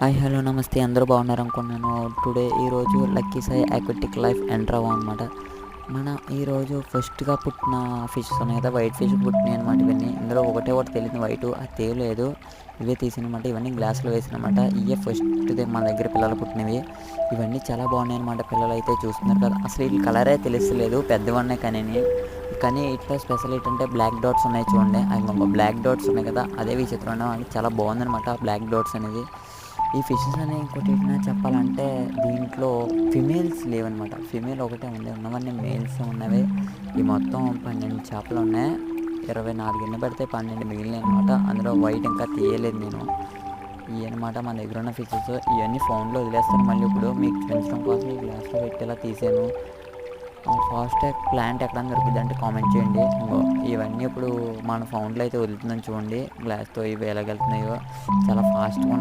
Hi hello నమస్తే అందరూ బాగున్నారు అనుకున్నాను. ఈరోజు lucky Sai aquatic life enter అవ్వం అనమాట. మన ఈరోజు ఫస్ట్గా పుట్టిన ఫిషెస్ ఉన్నాయి కదా, వైట్ ఫిష్ పుట్టినాయి అనమాట. ఇవన్నీ ఇందులో ఒకటి తెలియదు, వైట్ అది తేలేదు. ఇవే తీసినమాట, ఇవన్నీ గ్లాసులో వేసినమాట. ఇవే ఫస్ట్దే మన దగ్గర పిల్లలు పుట్టినవి. ఇవన్నీ చాలా బాగున్నాయి అనమాట. పిల్లలు అయితే చూస్తున్నారు కదా, అసలు వీళ్ళ కలరే తెలుస్తలేదు, పెద్దవన్నాయి కానీ ఇట్లా స్పెషల్ ఏంటంటే బ్లాక్ డాట్స్ ఉన్నాయి చూడండి. అవి బ్లాక్ డాట్స్ ఉన్నాయి కదా, అదే విచిత్రం. అది చాలా బాగుందనమాట బ్లాక్ డాట్స్ అనేది. ఈ ఫిషెస్ అనేవి ఇంకోటి ఏంటన్నా చెప్పాలంటే, దీంట్లో ఫిమేల్స్ లేవన్నమాట. ఫిమేల్ ఒకటే ఉంది, ఉన్నవన్నీ మేల్స్ ఉన్నవి. ఈ మొత్తం 12 చేపలు ఉన్నాయి. 24 ఎన్ని పడితే 12 మిగిలినాయి అనమాట. అందులో వైట్ ఇంకా తీయలేదు నేను. ఇవి అనమాట మన దగ్గర ఉన్న ఫిషెస్. ఇవన్నీ ఫోన్లో వదిలేస్తాను, మళ్ళీ ఇప్పుడు మీకు చూపించడం కోసం ఈ గ్లాస్లో పెట్టేలా తీసాను. ఫాస్ట్ ట్యాగ్ ప్లాంట్ ఎక్కడ దొరికింది అంటే కామెంట్ చేయండి. ఇవన్నీ ఇప్పుడు మన ఫోన్లో అయితే వదులుతుందని చూడండి. గ్లాస్తో ఇవి ఎలాగెళ్తున్నాయో చాలా ఫాస్ట్గా